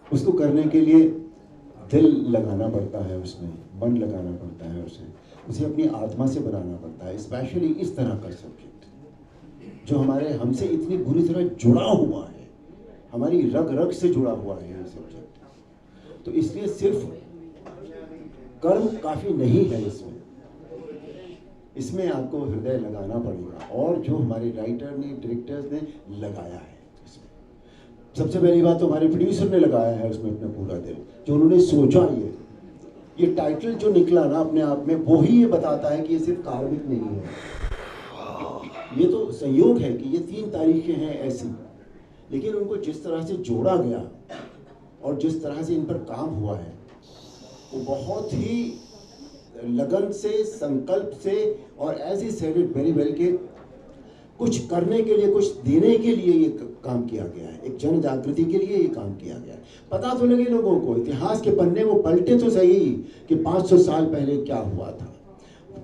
उसको करने के लिए दिल लगाना पड़ता है, उसमें मन लगाना पड़ता है, उसे अपनी आत्मा से बनाना पड़ता है। स्पेशली इस तरह का सब्जेक्ट जो हमसे इतनी बुरी तरह जुड़ा हुआ है, हमारी रग रग से जुड़ा हुआ है ये सब्जेक्ट। तो इसलिए सिर्फ कर्म काफ़ी नहीं है इसमें आपको हृदय लगाना पड़ेगा, और जो हमारे राइटर ने, डायरेक्टर्स ने लगाया है इसमें, सबसे पहली बात तो हमारे प्रोड्यूसर ने लगाया है उसमें अपना पूरा दिल, जो उन्होंने सोचा ये टाइटल जो निकला ना अपने आप में, वो ही ये बताता है कि ये सिर्फ कार्मिक नहीं है, ये तो संयोग है कि ये 3 तारीखें हैं ऐसी, लेकिन उनको जिस तरह से जोड़ा गया और जिस तरह से इन पर काम हुआ है वो बहुत ही लगन से, संकल्प से, और as he said it very well के कुछ करने के लिए, कुछ देने के लिए ये काम किया गया है, एक जन जागृति के लिए ये काम किया गया है। पता तो लगे लोगों को, इतिहास के पन्ने वो पलटे तो सही कि 500 साल पहले क्या हुआ था।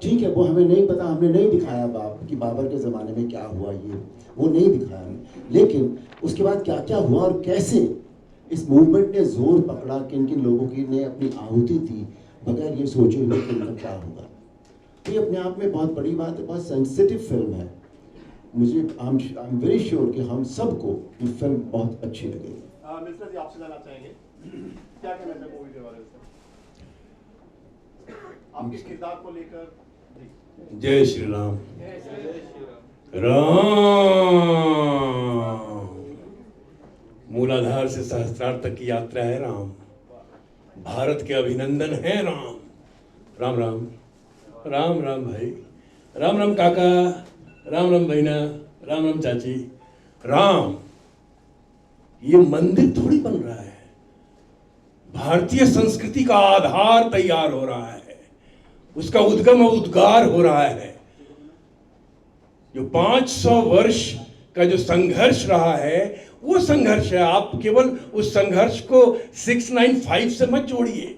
ठीक है, वो हमें नहीं पता, हमने नहीं दिखाया कि बाबर के ज़माने में क्या हुआ, ये वो नहीं दिखाया, लेकिन उसके बाद क्या क्या हुआ और कैसे इस मूवमेंट ने जोर पकड़ा, किन किन लोगों की ने अपनी आहुति दी बगैर ये सोचे हुए कि उनका क्या होगा। तो ये अपने आप में बहुत बड़ी बात है, बहुत सेंसिटिव फिल्म है। मुझे आई एम वेरी श्योर कि हम सबको ये फिल्म बहुत अच्छी लगेगी। मिश्रा जी, आपसे जानना चाहेंगे क्या कहना चाहिए मूवी के बारे में, आपके किरदार को लेकर? जय श्री राम। राम मूलाधार से सहस्त्रार तक की यात्रा है राम, भारत के अभिनंदन है राम। राम राम राम राम भाई, राम राम काका, राम राम बहना, राम राम चाची। राम, ये मंदिर थोड़ी बन रहा है, भारतीय संस्कृति का आधार तैयार हो रहा है, उसका उद्गम और उद्गार हो रहा है। जो 500 वर्ष का जो संघर्ष रहा है वो संघर्ष है। आप केवल उस संघर्ष को 695 से मत जोड़िए,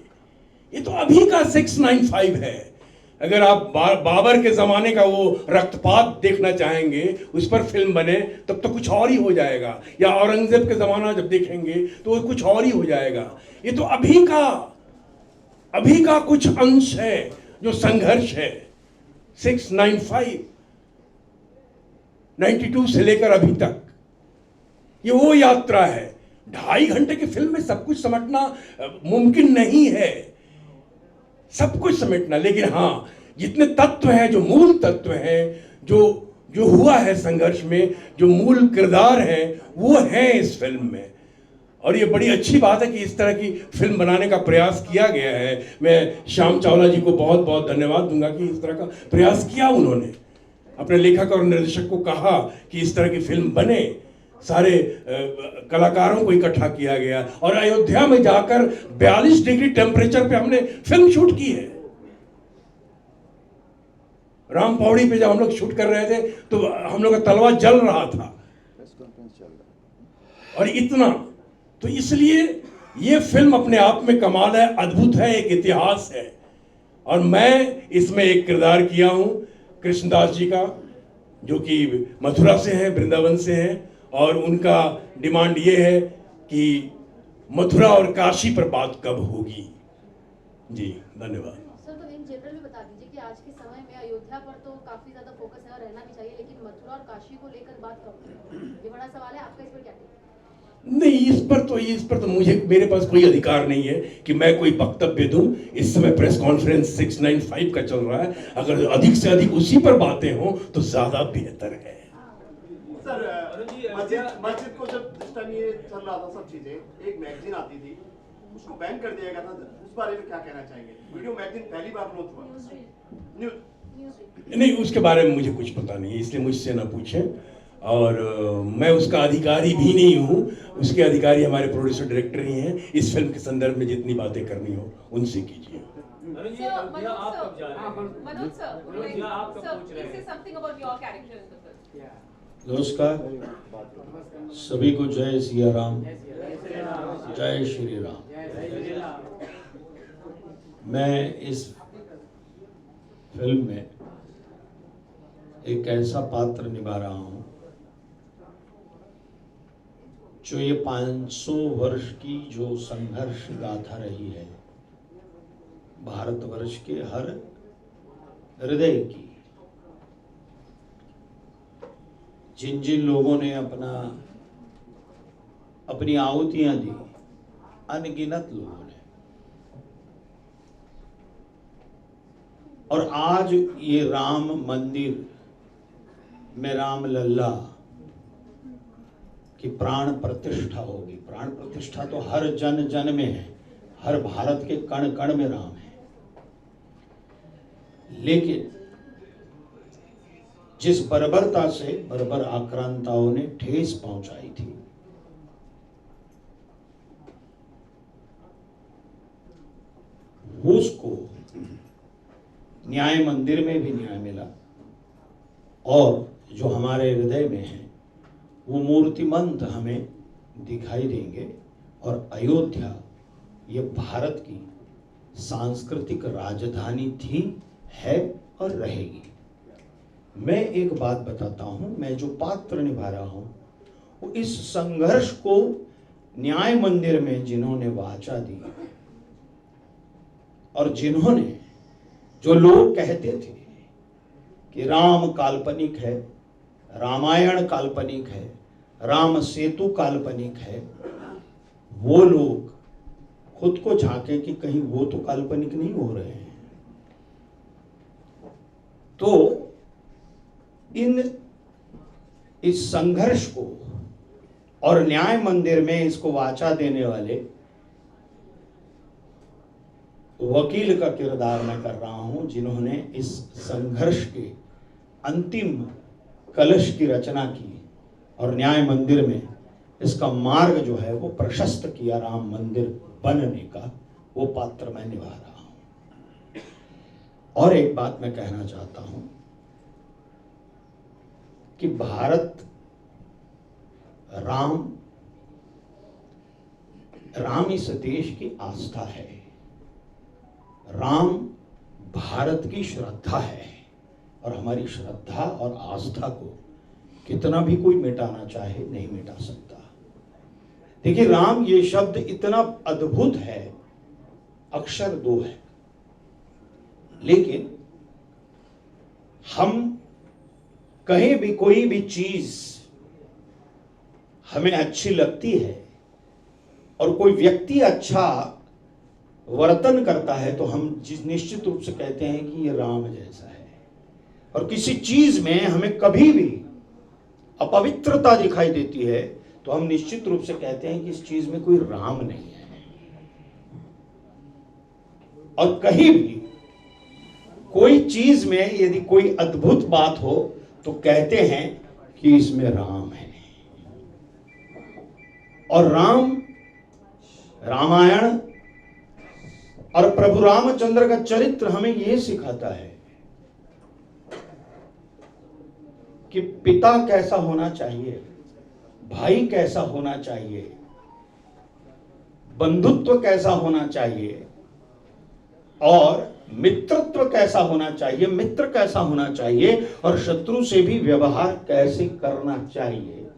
ये तो अभी का 695 है। अगर आप बाबर के जमाने का वो रक्तपात देखना चाहेंगे, उस पर फिल्म बने, तब तो कुछ और ही हो जाएगा, या औरंगजेब के जमाना जब देखेंगे तो वो कुछ और ही हो जाएगा। ये तो अभी का कुछ अंश है जो संघर्ष है। 695 92 से लेकर अभी तक ये वो यात्रा है। 2.5 घंटे की फिल्म में सब कुछ समेटना मुमकिन नहीं है, सब कुछ समेटना, लेकिन हाँ, जितने तत्व हैं, जो मूल तत्व हैं, जो हुआ है संघर्ष में, जो मूल किरदार हैं, वो हैं इस फिल्म में। और ये बड़ी अच्छी बात है कि इस तरह की फिल्म बनाने का प्रयास किया गया है। मैं श्याम चावला जी को बहुत बहुत धन्यवाद दूंगा कि इस तरह का प्रयास किया उन्होंने, अपने लेखक और निर्देशक को कहा कि इस तरह की फिल्म बने, सारे कलाकारों को इकट्ठा किया गया, और अयोध्या में जाकर 42 डिग्री टेम्परेचर पे हमने फिल्म शूट की है। राम पौड़ी पे जब हम लोग शूट कर रहे थे तो हम लोग का तलवा जल रहा था, और इतना, तो इसलिए ये फिल्म अपने आप में कमाल है, अद्भुत है, एक इतिहास है। और मैं इसमें एक किरदार किया हूं कृष्णदास जी का, जो कि मथुरा से हैं, वृंदावन से हैं, और उनका डिमांड ये है कि मथुरा और काशी पर बात कब होगी। जी धन्यवाद। सर, तो इन जनरल में बता दीजिए कि आज के समय में अयोध्या पर तो काफी ज्यादा फोकस है और रहना भी चाहिए, लेकिन मथुरा और काशी को लेकर बात कब होगी? ये बड़ा सवाल है, आपका इस पर क्या कहना है? नहीं, इस पर तो मेरे पास कोई अधिकार नहीं है कि मैं कोई वक्तव्य दूं। इस समय प्रेस कॉन्फ्रेंस 695 का चल रहा है, अगर अधिक से अधिक उसी पर बातें हों तो ज्यादा बेहतर है। सर, मस्जिद को जब जिस टाइम ये चल रहा था सब चीजें, एक मैगजीन आती थी, उसको बैन कर दिया गया था, उस बारे में क्या कहना चाहेंगे? वीडियो मैगजीन पहली बार लॉन्च हुआ, न्यूज़ नहीं, उसके बारे में मुझे कुछ पता नहीं है, इसलिए मुझसे ना पूछें, और मैं उसका अधिकारी भी नहीं हूँ। उसके अधिकारी हमारे प्रोड्यूसर डायरेक्टर ही हैं। इस फिल्म के संदर्भ में जितनी बातें करनी हो उनसे कीजिए। नमस्कार, सभी को जय सिया राम, जय श्री राम। मैं इस फिल्म में एक ऐसा पात्र निभा रहा हूं जो ये 500 वर्ष की जो संघर्ष गाथा रही है भारतवर्ष के हर हृदय की, जिन जिन लोगों ने अपना अपनी आहुतियां दी, अनगिनत लोगों ने। और आज ये राम मंदिर में राम लल्ला की प्राण प्रतिष्ठा होगी। प्राण प्रतिष्ठा तो हर जन जन में है, हर भारत के कण कण में राम है। लेकिन जिस बर्बरता से बर्बर आक्रांताओं ने ठेस पहुंचाई थी, उसको न्याय मंदिर में भी न्याय मिला, और जो हमारे हृदय में है वो मूर्तिमंत हमें दिखाई देंगे। और अयोध्या ये भारत की सांस्कृतिक राजधानी थी, है और रहेगी। मैं एक बात बताता हूं, मैं जो पात्र निभा रहा हूं वो इस संघर्ष को न्याय मंदिर में जिन्होंने वाचा दी, और जिन्होंने, जो लोग कहते थे कि राम काल्पनिक है, रामायण काल्पनिक है, राम सेतु काल्पनिक है, वो लोग खुद को झांके कि कहीं वो तो काल्पनिक नहीं हो रहे हैं। तो इस संघर्ष को और न्याय मंदिर में इसको वाचा देने वाले वकील का किरदार मैं कर रहा हूं, जिन्होंने इस संघर्ष के अंतिम कलश की रचना की और न्याय मंदिर में इसका मार्ग जो है वो प्रशस्त किया राम मंदिर बनने का, वो पात्र मैं निभा रहा हूं। और एक बात मैं कहना चाहता हूं कि भारत राम इस देश की आस्था है, राम भारत की श्रद्धा है, और हमारी श्रद्धा और आस्था को कितना भी कोई मिटाना चाहे नहीं मिटा सकता। देखिए, राम ये शब्द इतना अद्भुत है, अक्षर 2 है, लेकिन हम कहीं भी कोई भी चीज हमें अच्छी लगती है और कोई व्यक्ति अच्छा वर्तन करता है तो हम निश्चित रूप से कहते हैं कि ये राम जैसा है। और किसी चीज में हमें कभी भी अपवित्रता दिखाई देती है तो हम निश्चित रूप से कहते हैं कि इस चीज में कोई राम नहीं है। और कहीं भी कोई चीज में यदि कोई अद्भुत बात हो तो कहते हैं कि इसमें राम है। और रामायण और प्रभु रामचंद्र का चरित्र हमें यह सिखाता है कि पिता कैसा होना चाहिए, भाई कैसा होना चाहिए, बंधुत्व कैसा होना चाहिए, और मित्रत्व कैसा होना चाहिए, मित्र कैसा होना चाहिए, और शत्रु से भी व्यवहार कैसे करना चाहिए।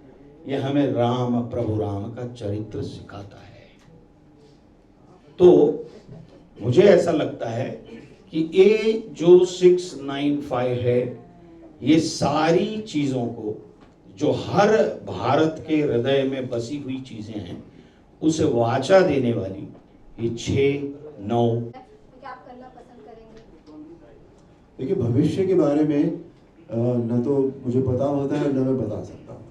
यह हमें प्रभु राम का चरित्र सिखाता है। तो मुझे ऐसा लगता है कि ये जो 695 है, ये सारी चीजों को, जो हर भारत के हृदय में बसी हुई चीजें हैं, उसे वाचा देने वाली ये 6-9। देखिए, भविष्य के बारे में न तो मुझे पता होता है न मैं बता सकता हूँ।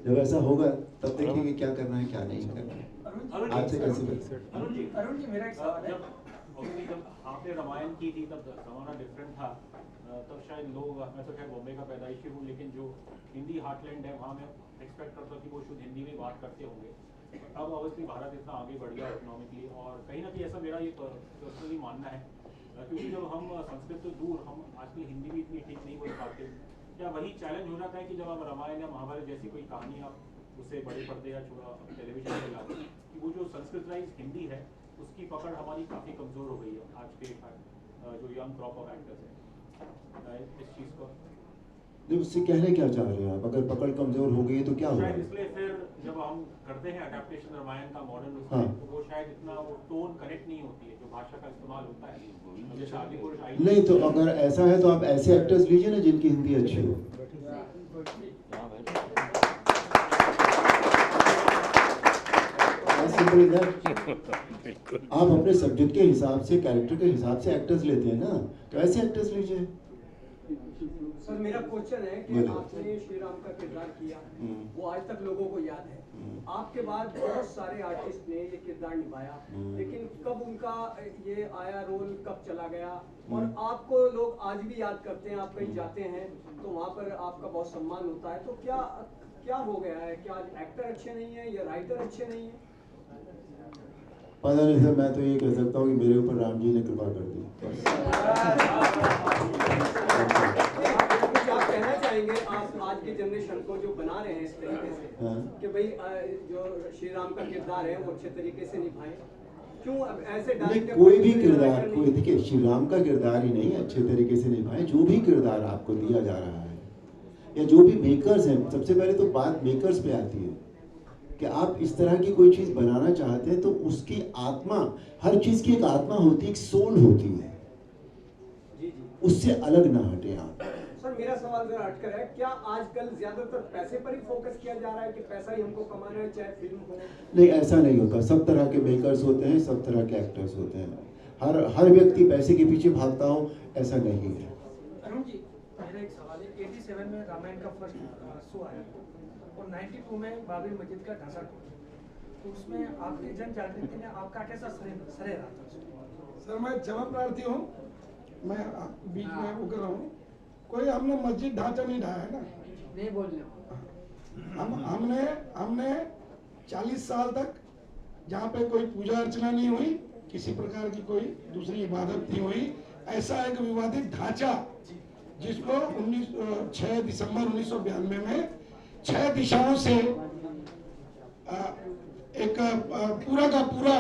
जब ऐसा होगा तब देखेंगे क्या करना है क्या नहीं करना है। आज से कैसे अरुण जी मेरा एक सवाल है। जब आपने रामायण की थी तब जमाना डिफरेंट था, तब शायद लोग, मैं तो खैर बॉम्बे का पैदाइशी हूँ, लेकिन जो हिंदी हार्टलैंड है वहाँ मैं एक्सपेक्ट करता कि वो शुद्ध हिंदी में बात करते होंगे। अब ऑब्वियसली भारत इतना आगे बढ़ गया इकोनॉमिकली, और कहीं ना कहीं ऐसा मेरा ये पर्सनली मानना है, क्योंकि जब हम संस्कृत तो दूर, हम आजकल हिंदी भी इतनी ठीक नहीं बोल पाते। क्या वही चैलेंज हो जाता है कि जब हम रामायण या महाभारत जैसी कोई कहानी आप उसे बड़े पर्दे या टेलीविजन पर लाते हैं, कि वो जो संस्कृतराइज हिंदी है उसकी पकड़ हमारी काफ़ी कमज़ोर हो गई है आज के जो यंग क्रॉप ऑफ एक्टर्स है इस चीज़ को। नहीं, उससे कहने क्या चाह रहे हैं आप? अगर पकड़ कमजोर हो गई तो क्या होगा? इसलिए फिर जब हम करते हैं अडेप्टेशन रामायण का मॉडर्न उसमें, तो वो शायद इतना वो टोन कनेक्ट नहीं होती है जो भाषा का इस्तेमाल होता है। जैसे आदि पुरुष नहीं, तो अगर ऐसा है तो आप ऐसे एक्टर्स लीजिए ना जिनकी हिंदी अच्छी हो। Acceptable in that? आप अपने सब्जेक्ट के हिसाब से, कैरेक्टर के हिसाब से एक्टर्स लेते हैं ना, तो ऐसे एक्टर्स लीजिए। सर मेरा क्वेश्चन है कि आपने श्री राम का किरदार किया, वो आज तक लोगों को याद है। आपके बाद बहुत सारे आर्टिस्ट ने ये किरदार निभाया, लेकिन कब उनका ये आया रोल कब चला गया, और आपको लोग आज भी याद करते हैं। आप कहीं जाते हैं तो वहाँ पर आपका बहुत सम्मान होता है, तो क्या हो गया है? क्या आज एक्टर अच्छे नहीं है या राइटर अच्छे नहीं है? पता नहीं सर, मैं तो ये कह सकता हूँ कि मेरे ऊपर राम जी ने कृपा कर दी। आप कहना चाहेंगे आप आज की जनरेशन को जो बना रहे हैं इस तरीके से कि भाई जो श्री राम का किरदार है वो अच्छे तरीके से निभाएं, क्यों ऐसे डायरेक्टर? कोई भी किरदार, कोई देखिए श्री राम का किरदार ही नहीं अच्छे तरीके से निभाएं, जो भी किरदार आपको दिया जा रहा है या जो भी मेकर्स हैं, सबसे पहले तो बात मेकर्स पे आती है कि आप इस तरह की कोई चीज बनाना चाहते हैं तो उसकी आत्मा, हर चीज की एक आत्मा होती है, एक सोल होती है, उससे अलग ना हटे आप। सर मेरा सवाल जरा हटकर है, क्या आजकल ज्यादातर पैसे पर ही फोकस किया जा रहा है कि पैसा ही हमको कमाना है चाहे फिल्म हो? नहीं, ऐसा नहीं होता। सब तरह के मेकर्स होते हैं, सब तरह के एक्टर्स होते हैं। हर व्यक्ति पैसे के पीछे भागता हो ऐसा नहीं है। अरुण जी, मेरा एक सवाल है। 87 में रामायण का फर्स्ट शो आया और 92 में बाबरी मस्जिद का ढांचा टूटा, तो उसमें आपकी जन जागृति ने आपका कैसा श्रेय रहा था? सर मैं क्षमा प्रार्थी हूँ, मैं बीच में उगर रहा हूँ। कोई हमने मस्जिद ढांचा नहीं ढाया है ना, नहीं बोलने। हमने 40 साल तक जहाँ पे कोई पूजा अर्चना नहीं हुई, किसी प्रकार की कोई दूसरी इबादत नहीं हुई, ऐसा एक विवादित ढांचा जिसको 6 दिसंबर 1992 में 6 दिशाओं से एक पूरा का पूरा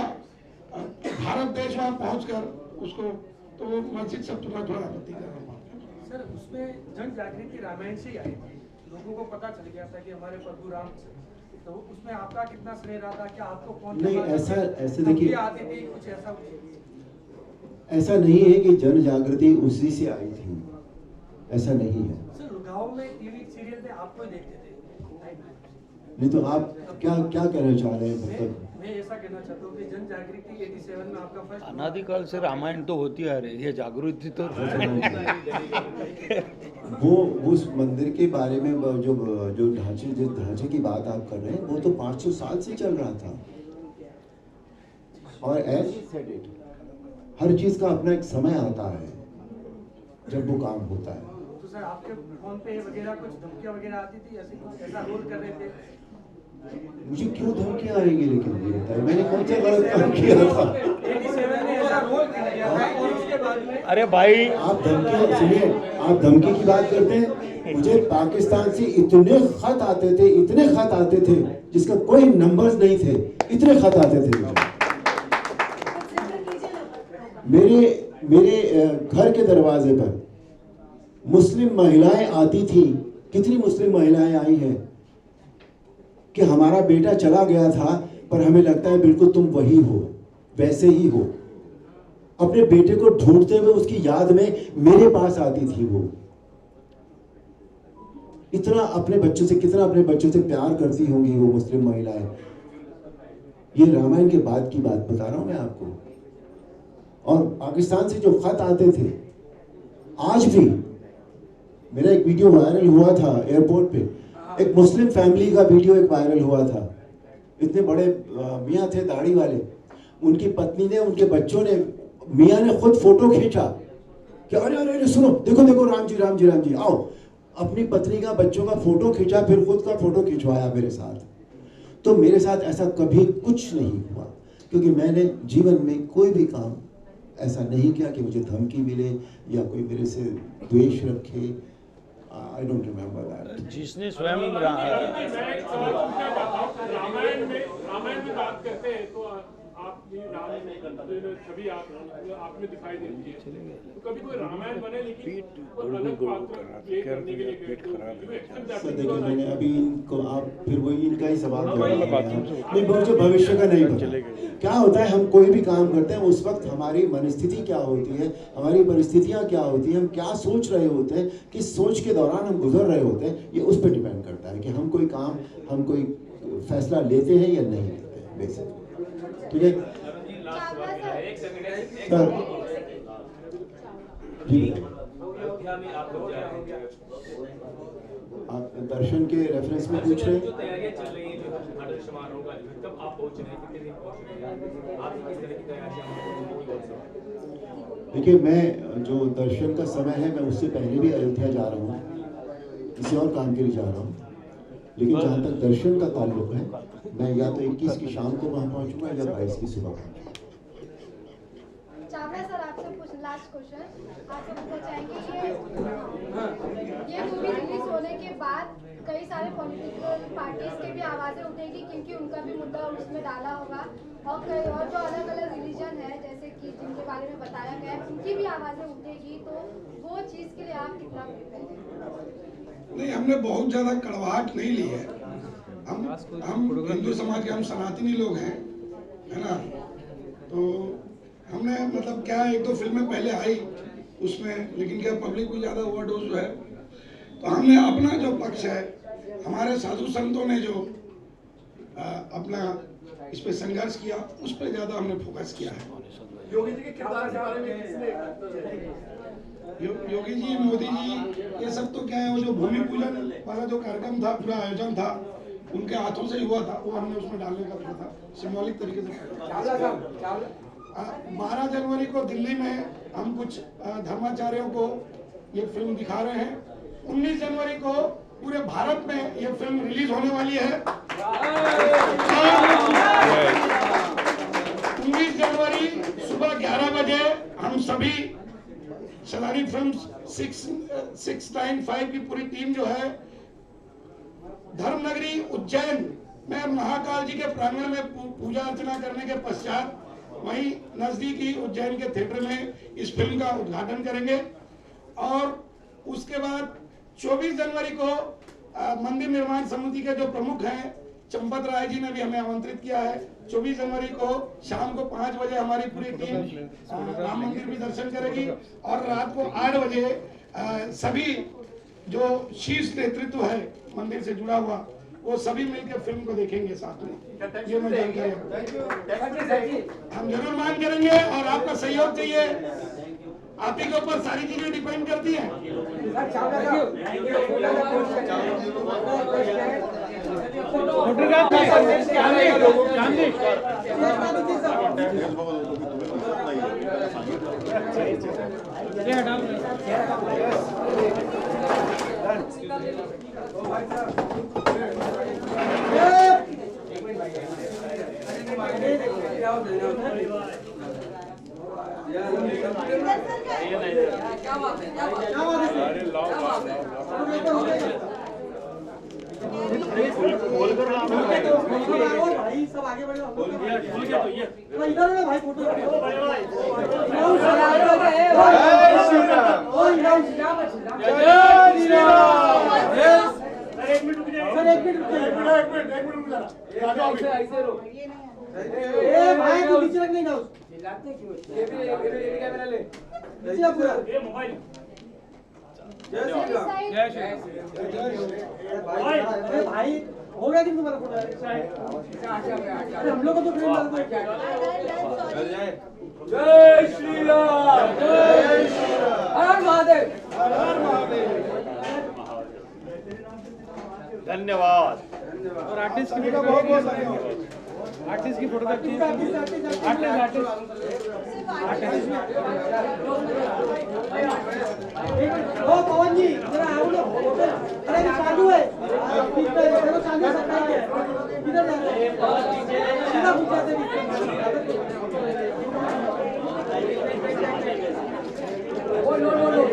भारत देश वहाँ पहुंचकर उसको, तो वो मस्जिद सब थोड़ा आपत्ति कर रहा हूँ सर। उसमें जन जागृति रामायण से ही आई थी, लोगों को पता चल गया था कि हमारे प्रभु राम, तो उसमें आपका कितना श्रेय रहा था? क्या आपको कौन नहीं, ऐसे देखिए, आती थी कुछ ऐसा नहीं है कि जन जागृति उसी से आई थी, ऐसा नहीं है सर। गाँव में टीवी सीरियल में आपको देखते थे, नहीं तो आप क्या कहना चाह रहे हैं? मतलब मैं ऐसा कहना चाहता हूँ कि जन जागृति 87 में आपका फर्स्ट, अनादिकाल से रामायण तो होती आ रही है, जागृति तो वो उस मंदिर के बारे में जो जिस ढांचे की बात आप कर रहे हैं वो तो 500 साल से चल रहा था, और हर चीज का अपना एक समय आता है जब वो काम होता है। तो सर आपके फोन पे वगैरह कुछ धमकियां वगैरह आती थी, ऐसा रोल कर रहे थे? मुझे क्यों धमकियां आएंगी? लेकिन ये बताइए मैंने कौन सा गलत काम किया था? 87 में ऐसा रोल किया था और उसके बाद में अरे भाई आप धमकी, सुनिए, आप धमकी की बात करते हैं। मुझे पाकिस्तान से इतने खत आते थे जिसका कोई नंबर्स नहीं थे, इतने खत आते थे मेरे घर के दरवाजे पर। मुस्लिम महिलाएं आती थी, कितनी मुस्लिम महिलाएं आई हैं कि हमारा बेटा चला गया था पर हमें लगता है बिल्कुल तुम वही हो, वैसे ही हो। अपने बेटे को ढूंढते हुए उसकी याद में मेरे पास आती थी वो। कितना अपने बच्चों से प्यार करती होंगी वो मुस्लिम महिलाएं। ये रामायण के बाद की बात बता रहा हूं मैं आपको। और पाकिस्तान से जो खत आते थे, आज भी मेरा एक वीडियो वायरल हुआ था एयरपोर्ट पे, एक मुस्लिम फैमिली का वीडियो एक वायरल हुआ था। इतने बड़े मियाँ थे दाढ़ी वाले, उनकी पत्नी ने, उनके बच्चों ने, मियाँ ने खुद फोटो खींचा कि अरे अरे अरे सुनो, देखो देखो राम जी आओ। अपनी पत्नी का, बच्चों का फोटो खींचा, फिर खुद का फोटो खिंचवाया मेरे साथ। तो मेरे साथ ऐसा कभी कुछ नहीं हुआ, क्योंकि मैंने जीवन में कोई भी काम ऐसा नहीं किया कि मुझे धमकी मिले या कोई मेरे से द्वेष रखे। I don't remember that. जिसने स्वयं रामायण में बात करते हैं तो आपकी छवि आप में दिखाई देती है, तो कभी कोई रामायण बने लेकिन अलग पात्र प्ले करने के लिए देखिए मैंने अभी इनको, आप फिर वही इनका ही सवाल नहीं, मुझे भविष्य का नहीं पता क्या होता है। हम कोई भी काम करते हैं उस वक्त हमारी मनस्थिति क्या होती है, हमारी परिस्थितियाँ क्या होती हैं, हम क्या सोच रहे होते हैं, किस सोच के दौरान हम गुजर रहे होते हैं, ये उस पर डिपेंड करता है कि हम कोई फैसला लेते हैं या नहीं लेते हैं बेसिकली। ठीक है सर जी अयोध्या में आप लोग जा रहे हैं, आप दर्शन के रेफरेंस में पूछ रहे जो हैं? तैयारियां चल रही हैं, जो उद्घाटन समारोह होगा, कब आप पहुंच रहे हैं, कितने दिन पहुंच रहे हैं, आपकी किस तरह की तैयारियां हैं? देखिए, मैं जो दर्शन का समय है, मैं उससे पहले भी अयोध्या जा रहा हूँ, किसी और काम के लिए जा रहा हूँ। लेकिन जहाँ तक दर्शन का ताल्लुक है, मैं या तो 21 की शाम को वहाँ पहुँचूंगा या 22 की सुबह पहुँचूंगा। चावला सर, आपसे कुछ लास्ट क्वेश्चन आपसे पूछना चाहेंगे, ये मूवी रिलीज होने के बाद कई सारे पॉलिटिकल पार्टीज के भी आवाज़ें उठेगी, क्योंकि उनका भी मुद्दा उसमें डाला होगा, और कई और जो अलग अलग रिलीजन है, जैसे कि जिनके बारे में बताया गया है, उनकी भी आवाज़ें उठेगी, तो वो चीज़ के लिए आप कितना प्रिपेयर हैं? नहीं, हमने बहुत ज़्यादा कड़वाहट नहीं ली है। हम हिंदू समाज के, हम सनातनी लोग हैं, है ना। तो हमने मतलब क्या, एक दो फिल्में पहले आई उसमें, लेकिन क्या पब्लिक भी ज़्यादा ओवरडोज है, तो हमने अपना जो पक्ष है, हमारे साधु संतों ने जो अपना इस पे संघर्ष किया, उस पे ज़्यादा हमने फोकस किया है। योगी जी के किरदार के बारे में किसने योगी जी, मोदी जी, ये सब तो क्या है, वो जो भूमि पूजन वाला जो कार्यक्रम था, पूरा आयोजन था, उनके हाथों से ही हुआ था, वो हमने उसमें डालने का रखा था, सिंबॉलिक तरीके से। 12 जनवरी को दिल्ली में हम कुछ धर्माचार्यों को ये फिल्म दिखा रहे हैं। 19 जनवरी को पूरे भारत में ये फिल्म रिलीज होने वाली है। 19 जनवरी सुबह 11 बजे हम सभी सलानी फिल्म्स 695 की पूरी टीम जो है, धर्मनगरी उज्जैन में महाकाल जी के प्रांगण में पूजा अर्चना करने के पश्चात वहीं नजदीकी उज्जैन के थिएटर में इस फिल्म का उद्घाटन करेंगे। और उसके बाद 24 जनवरी को मंदिर निर्माण समिति के जो प्रमुख हैं, चंपत राय जी ने भी हमें आमंत्रित किया है। 24 जनवरी को शाम को 5 बजे हमारी पूरी टीम राम मंदिर भी दर्शन करेगी, और रात को 8 बजे सभी जो शीर्ष नेतृत्व है मंदिर से जुड़ा हुआ, वो सभी मिलकर फिल्म को देखेंगे साथ में। ये मैं जानकारी, हम जरूर मांग करेंगे, और आपका सहयोग चाहिए। आप ही के ऊपर सारी चीजें डिपेंड करती हैं। भाई सब आगे बढ़ो, इधर ना भाई, फोटो भाई तू नीचे रख नहीं ना, नीचे पूरा भाई हो गया कि तुम्हारा फोटो? अरे हम लोग को तो फ्रेम डाल दो। जय श्री राम, जय श्री राम, हर महादेव, हर महादेव। धन्यवाद। और आर्टिस्ट की बहुत बहुत धन्यवाद। आर्टिस्ट की फोटोग्राफी, ओ पवन जी जरा आओ ना, अरे साधु है, देखो साधु सफाई है, इधर सीधा पूछाते ओ लो लो लो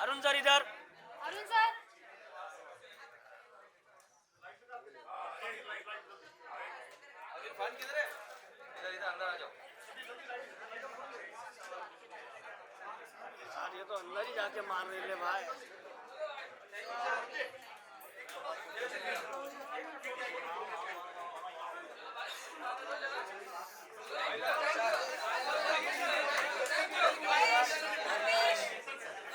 अरुण सर इधर, अरुण सर, इरफान किधर है? इधर इधर अंदर आ जाओ। यार ये तो अंदर ही जाके मार रहे ले भाई। इधर